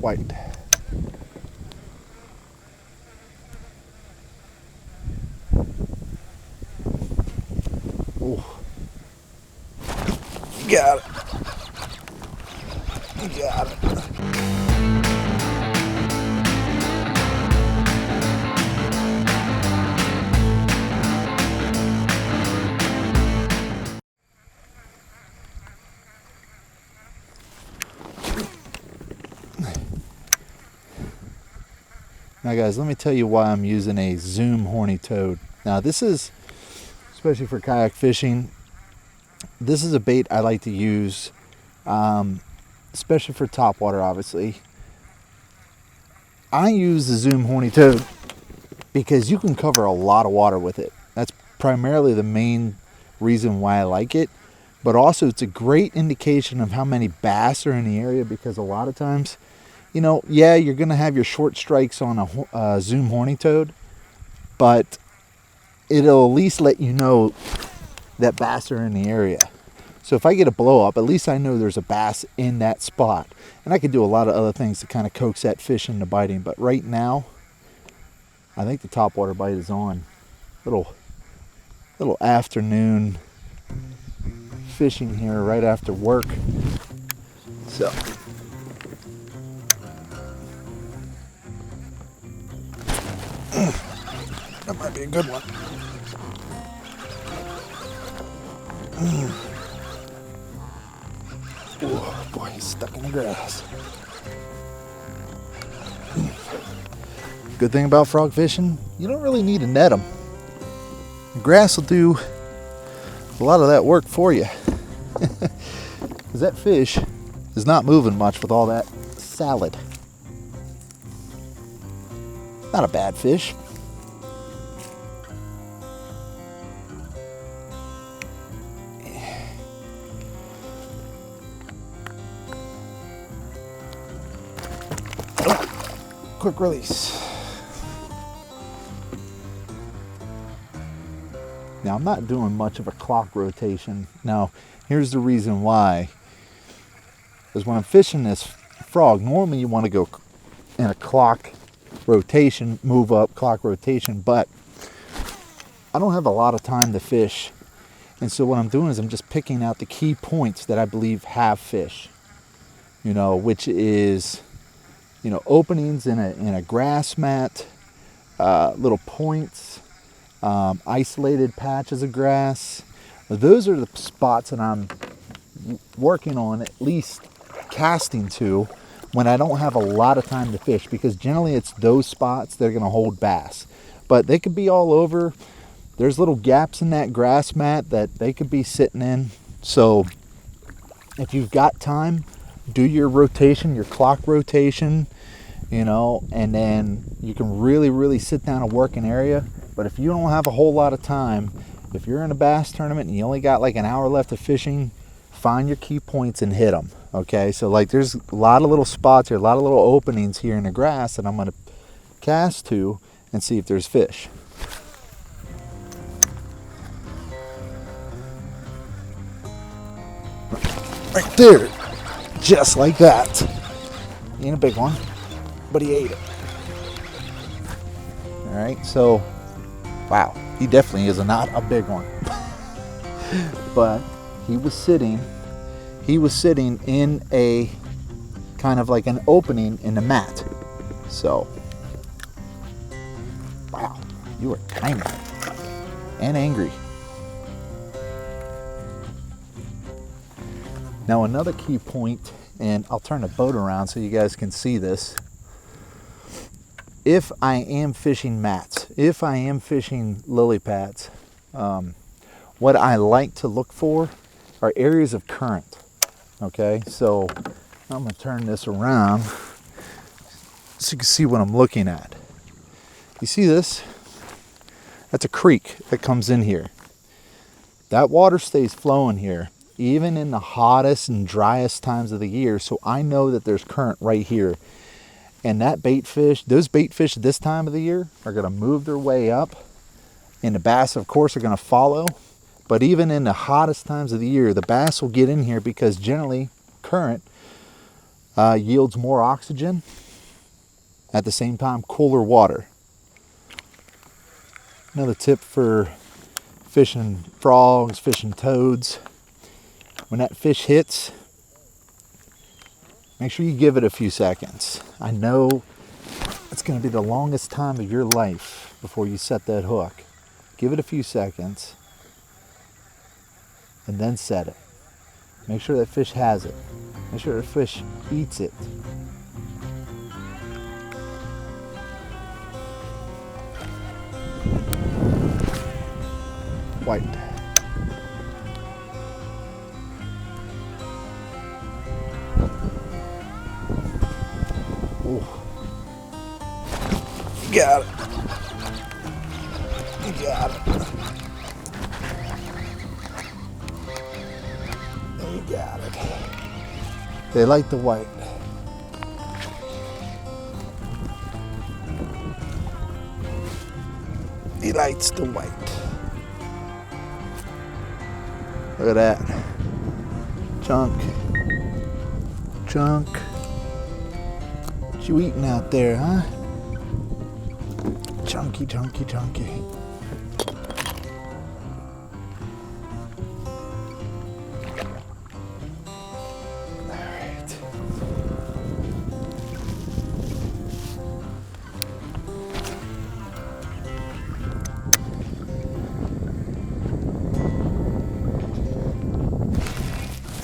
white. Oh, you got it. You got it. Now guys, let me tell you why I'm using a Zoom horny toad. Now this is, especially for kayak fishing, this is a bait I like to use, especially for topwater obviously. I use the Zoom horny toad because you can cover a lot of water with it. That's primarily the main reason why I like it. But also it's a great indication of how many bass are in the area, because a lot of times, you know, yeah, you're going to have your short strikes on a Zoom horny toad, but it'll at least let you know that bass are in the area. So if I get a blow up, at least I know there's a bass in that spot. And I could do a lot of other things to kind of coax that fish into biting. But right now, I think the topwater bite is on. Little afternoon fishing here right after work. So that might be a good one. Oh boy, he's stuck in the grass. Good thing about frog fishing, you don't really need to net them. The grass will do a lot of that work for you. Because that fish is not moving much with all that salad. Not a bad fish. Quick release. Now I'm not doing much of a clock rotation. Now here's the reason why. Because when I'm fishing this frog, normally you want to go in a clock rotation, move up, clock rotation, but I don't have a lot of time to fish. And so what I'm doing is I'm just picking out the key points that I believe have fish. You know, which is, you know, openings in a grass mat, little points, isolated patches of grass. Those are the spots that I'm working on, at least casting to, when I don't have a lot of time to fish, because generally it's those spots that are going to hold bass. But they could be all over. There's little gaps in that grass mat that they could be sitting in. So if you've got time, do your rotation, your clock rotation, you know, and then you can really sit down and work an area. But if you don't have a whole lot of time, if you're in a bass tournament and you only got like an hour left of fishing, find your key points and hit them. Okay, so like there's a lot of little spots here, a lot of little openings here in the grass that I'm going to cast to and see if there's fish. Right there, just like that. Ain't a big one, but he ate it. All right, so wow, he definitely is not a big one. But he was sitting in a kind of like an opening in the mat. So wow, you are tiny and angry. Now another key point, and I'll turn the boat around so you guys can see this. If I am fishing mats, if I am fishing lily pads, what I like to look for are areas of current. Okay, so I'm going to turn this around so you can see what I'm looking at. You see this? That's a creek that comes in here. That water stays flowing here, even in the hottest and driest times of the year. So I know that there's current right here. And that bait fish, those bait fish at this time of the year are going to move their way up. And the bass, of course, are going to follow. But even in the hottest times of the year, the bass will get in here because generally current yields more oxygen, at the same time cooler water. Another tip for fishing frogs, fishing toads, when that fish hits, make sure you give it a few seconds. I know it's going to be the longest time of your life before you set that hook. Give it a few seconds and then set it. Make sure that fish has it. Make sure the fish eats it. White. Oh. You got it. You got it. You got it. They like the white. He likes the white. Look at that. Chunk. Chunk. What you eating out there, huh? Chunky, chunky, chunky. Alright.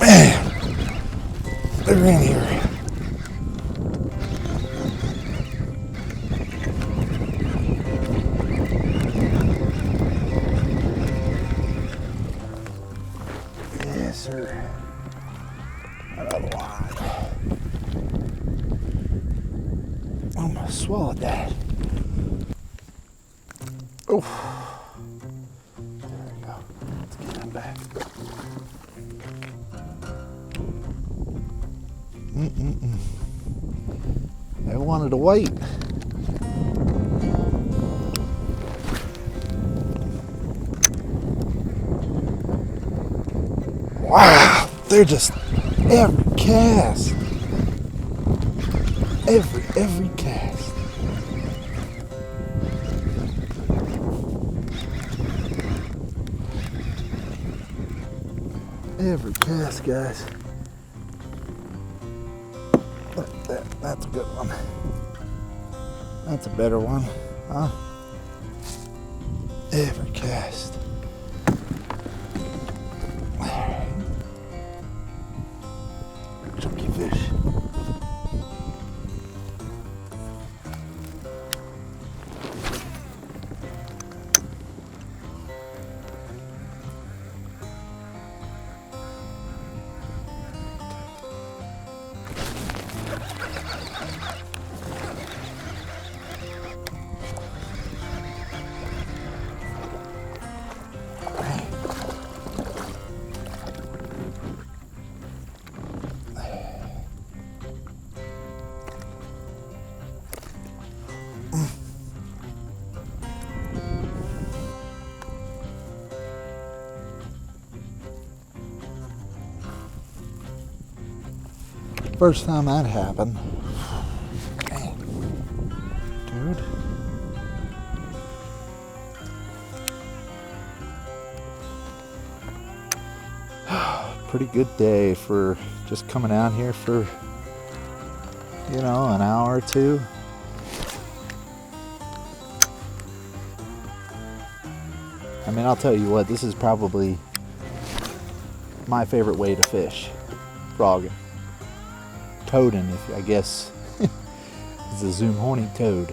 Man, they're in here. Sir. Another one. Almost swallowed that. Oh. There we go. Let's get him back. I wanted a white. Wow, they're just every cast. Every cast. Every cast, guys. That's a good one. That's a better one, huh? Every cast. Chunky fish. First time that happened. Dang. Dude. Pretty good day for just coming out here for, you know, an hour or two. I mean, I'll tell you what, this is probably my favorite way to fish. Frogging. Toading, if I guess. It's a zoom horny toad.